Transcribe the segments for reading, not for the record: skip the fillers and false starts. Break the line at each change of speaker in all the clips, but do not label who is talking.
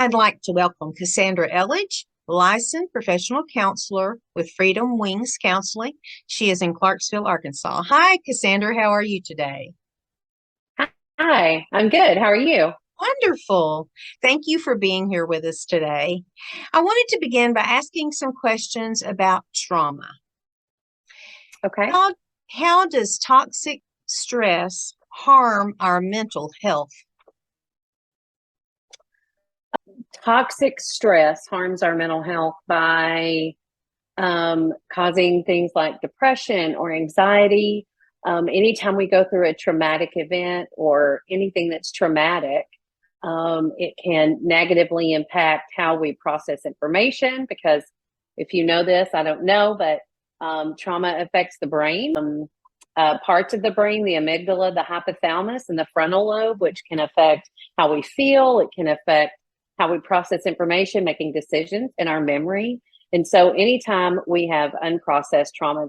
I'd like to welcome Cassandra Elledge, licensed professional counselor with Freedom Wings Counseling. She is in Clarksville, Arkansas. Hi, Cassandra. How are you today?
Hi, I'm good. How are you?
Wonderful. Thank you for being here with us today. I wanted to begin by asking some questions about trauma.
Okay.
How, how does toxic stress harm our mental health?
Toxic stress harms our mental health by causing things like depression or anxiety. Anytime we go through a traumatic event or anything that's traumatic, it can negatively impact how we process information. Because if you know this, I don't know, but trauma affects the brain. Parts of the brain, the amygdala, the hypothalamus, and the frontal lobe, which can affect how we feel. It can affect how we process information, making decisions, and our memory. And so anytime we have unprocessed trauma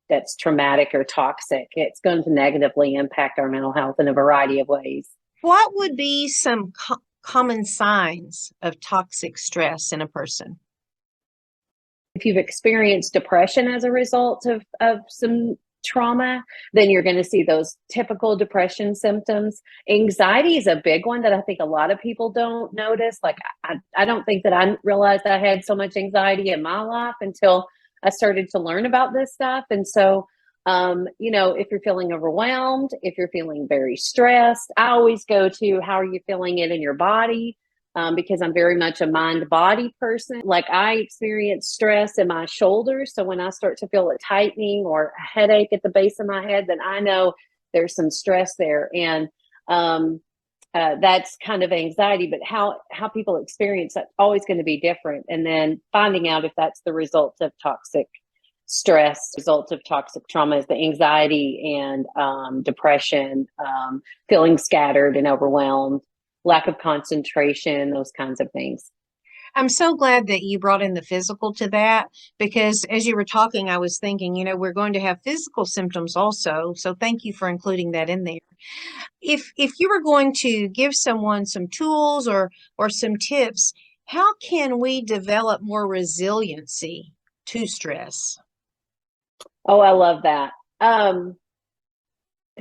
that's traumatic or toxic, it's going to negatively impact our mental health in a variety of ways.
What would be some common signs of toxic stress in a person?
If you've experienced depression as a result of some trauma, then you're going to see those typical depression symptoms. Anxiety is a big one that I think a lot of people don't notice. Like, I don't think that I realized I had so much anxiety in my life until I started to learn about this stuff. And so, if you're feeling overwhelmed, if you're feeling very stressed, I always go to how are you feeling it in your body? Because I'm very much a mind body person. Like, I experience stress in my shoulders. So when I start to feel a tightening or a headache at the base of my head, then I know there's some stress there. And that's kind of anxiety, but how people experience that's always going to be different. And then finding out if that's the result of toxic stress, results of toxic trauma is the anxiety and depression, feeling scattered and overwhelmed, lack of concentration, those kinds of things.
I'm so glad that you brought in the physical to that because as you were talking, I was thinking, we're going to have physical symptoms also. So thank you for including that in there. If you were going to give someone some tools or some tips, how can we develop more resiliency to stress?
Oh, I love that.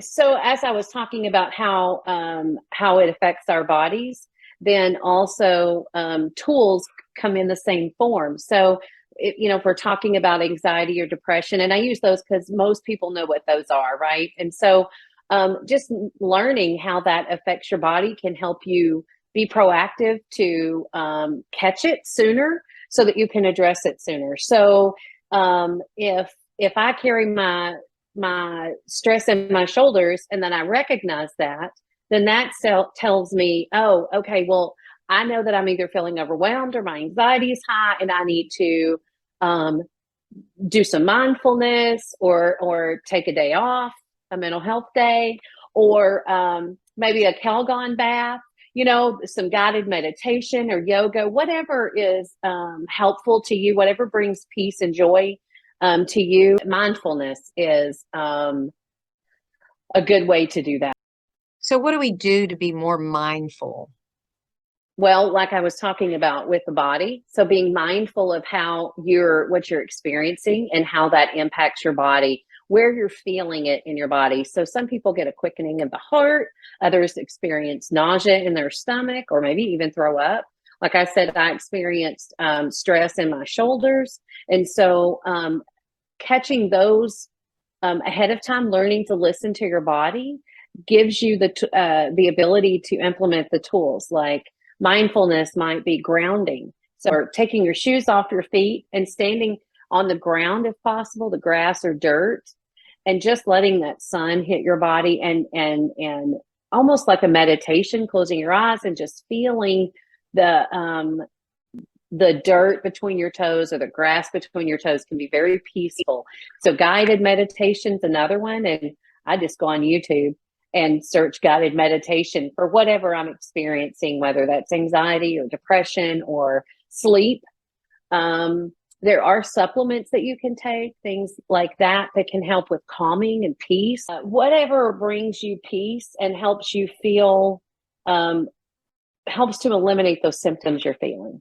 So as I was talking about how it affects our bodies, then also tools come in the same form. So if we're talking about anxiety or depression, and I use those because most people know what those are, right? And so just learning how that affects your body can help you be proactive to catch it sooner, so that you can address it sooner. So if I carry my stress in my shoulders and then I recognize that, then that tells me, oh, okay, well, I know that I'm either feeling overwhelmed or my anxiety is high and I need to do some mindfulness or take a day off, a mental health day, or maybe a Calgon bath, some guided meditation or yoga, whatever is helpful to you, whatever brings peace and joy to you. Mindfulness is a good way to do that.
So what do we do to be more mindful?
Well, like I was talking about with the body, so being mindful of what you're experiencing and how that impacts your body, where you're feeling it in your body. So some people get a quickening of the heart, others experience nausea in their stomach, or maybe even throw up. Like I said, I experienced stress in my shoulders. And so catching those ahead of time, learning to listen to your body gives you the ability to implement the tools. Like mindfulness might be grounding. So taking your shoes off your feet and standing on the ground if possible, the grass or dirt, and just letting that sun hit your body and almost like a meditation, closing your eyes and just feeling the dirt between your toes or the grass between your toes can be very peaceful. So guided meditation's another one. And I just go on YouTube and search guided meditation for whatever I'm experiencing, whether that's anxiety or depression or sleep. There are supplements that you can take, things like that can help with calming and peace. Whatever brings you peace and helps you feel helps to eliminate those symptoms you're feeling.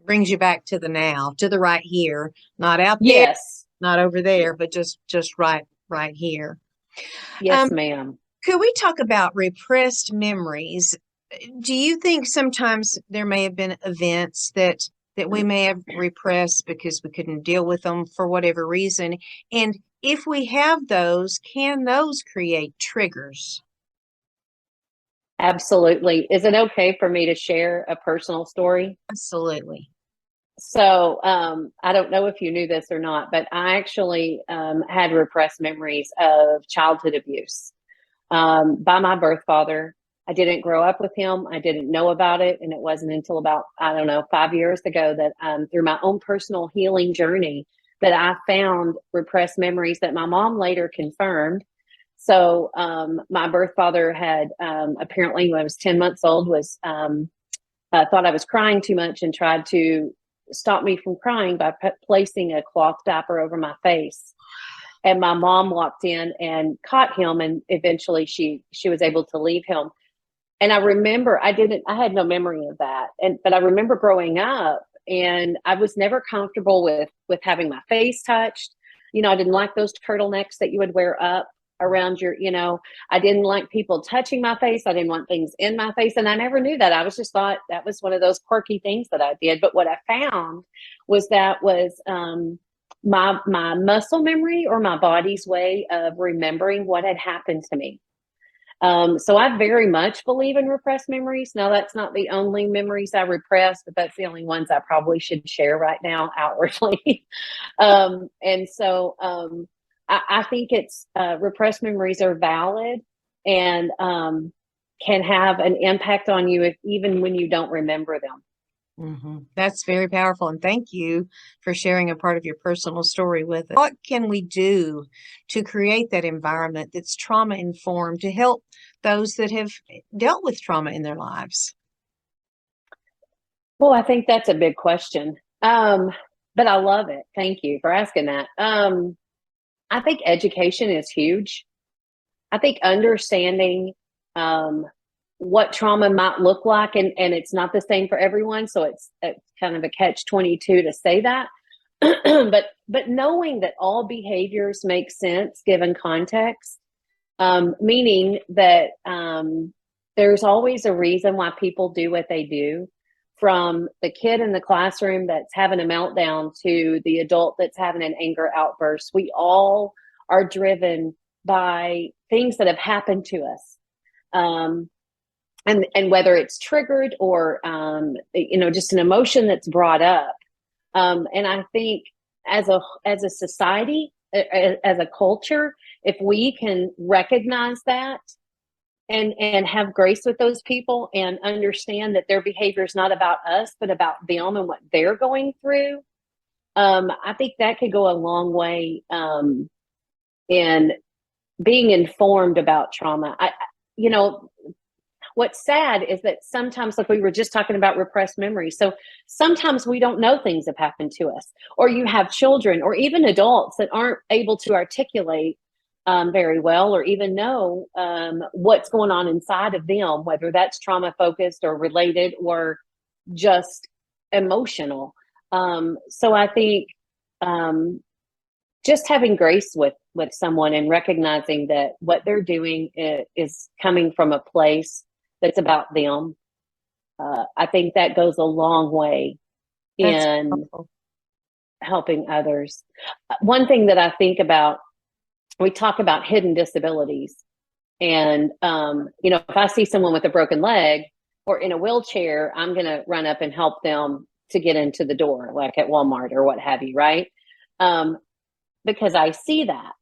Brings you back to the now, to the right here, not out there,
Yes.
not over there, but just right here.
Yes, ma'am.
Could we talk about repressed memories? Do you think sometimes there may have been events that we may have repressed because we couldn't deal with them for whatever reason? And if we have those, can those create triggers?
Absolutely. Is it okay for me to share a personal story?
Absolutely.
So I don't know if you knew this or not, but I actually had repressed memories of childhood abuse by my birth father. I didn't grow up with him. I didn't know about it. And it wasn't until about, I don't know, 5 years ago that through my own personal healing journey that I found repressed memories that my mom later confirmed. So my birth father had apparently, when I was 10 months old, was thought I was crying too much and tried to stop me from crying by placing a cloth diaper over my face. And my mom walked in and caught him, and eventually she was able to leave him. And I remember I had no memory of that. But I remember growing up, and I was never comfortable with having my face touched. I didn't like those turtlenecks that you would wear up around your, I didn't like people touching my face. I didn't want things in my face. And I never knew that. I was just thought that was one of those quirky things that I did. But what I found was my muscle memory, or my body's way of remembering what had happened to me. So I very much believe in repressed memories. Now, that's not the only memories I repress, but that's the only ones I probably should share right now outwardly. And so I think it's repressed memories are valid and can have an impact on you even when you don't remember them.
Mm-hmm. That's very powerful. And thank you for sharing a part of your personal story with us. What can we do to create that environment that's trauma informed to help those that have dealt with trauma in their lives?
Well, I think that's a big question. But I love it. Thank you for asking that. I think education is huge. I think understanding what trauma might look like, and it's not the same for everyone. So it's kind of a catch-22 to say that. but knowing that all behaviors make sense given context, meaning that there's always a reason why people do what they do, from the kid in the classroom that's having a meltdown to the adult that's having an anger outburst. We all are driven by things that have happened to us. And whether it's triggered or, just an emotion that's brought up. And I think as a society, as a culture, if we can recognize that and have grace with those people and understand that their behavior is not about us, but about them and what they're going through, I think that could go a long way in being informed about trauma. What's sad is that sometimes, like we were just talking about repressed memories, so sometimes we don't know things have happened to us, or you have children or even adults that aren't able to articulate very well, or even know what's going on inside of them, whether that's trauma focused or related or just emotional. So I think just having grace with someone and recognizing that what they're doing is coming from a place that's about them. I think that goes a long way in helping others. One thing that I think about, we talk about hidden disabilities. And, if I see someone with a broken leg or in a wheelchair, I'm going to run up and help them to get into the door, like at Walmart or what have you, right? Because I see that.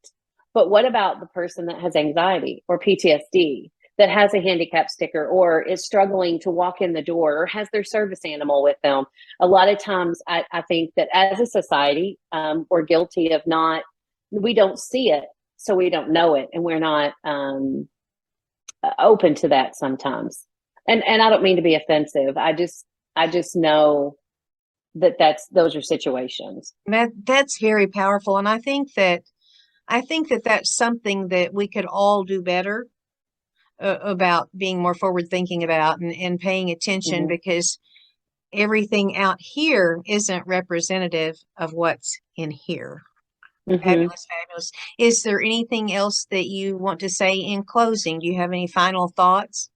But what about the person that has anxiety or PTSD, that has a handicap sticker, or is struggling to walk in the door, or has their service animal with them? A lot of times I think that as a society, we're guilty of we don't see it, so we don't know it, and we're not open to that sometimes. And I don't mean to be offensive. I just know those are situations.
That's very powerful. And I think that that's something that we could all do better. about being more forward thinking about and paying attention,
Mm-hmm.
because everything out here isn't representative of what's in here.
Mm-hmm.
Fabulous, fabulous. Is there anything else that you want to say in closing? Do you have any final thoughts?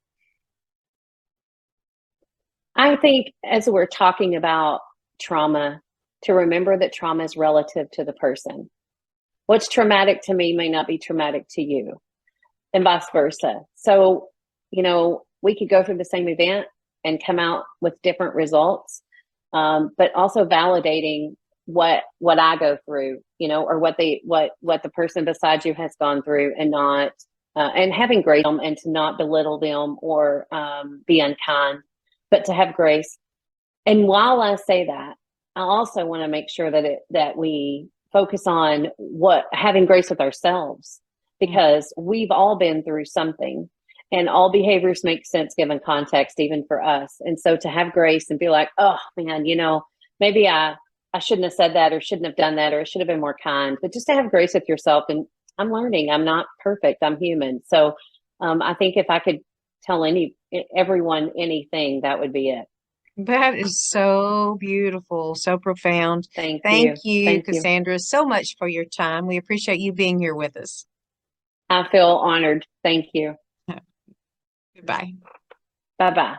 I think as we're talking about trauma, to remember that trauma is relative to the person. What's traumatic to me may not be traumatic to you, and vice versa. So, we could go through the same event and come out with different results, but also validating what I go through, or what the person beside you has gone through, and not and having grace and to not belittle them or be unkind, but to have grace. And while I say that, I also want to make sure that we focus on having grace with ourselves, because we've all been through something, and all behaviors make sense given context, even for us. And so to have grace and be like, oh man, maybe I shouldn't have said that, or shouldn't have done that, or I should have been more kind, but just to have grace with yourself. And I'm learning, I'm not perfect, I'm human. So I think if I could tell everyone anything, that would be it.
That is so beautiful, so profound.
Thank
Thank
you.
you,
Thank you.
Cassandra, so much for your time. We appreciate you being here with us.
I feel honored. Thank you.
Goodbye.
Bye bye.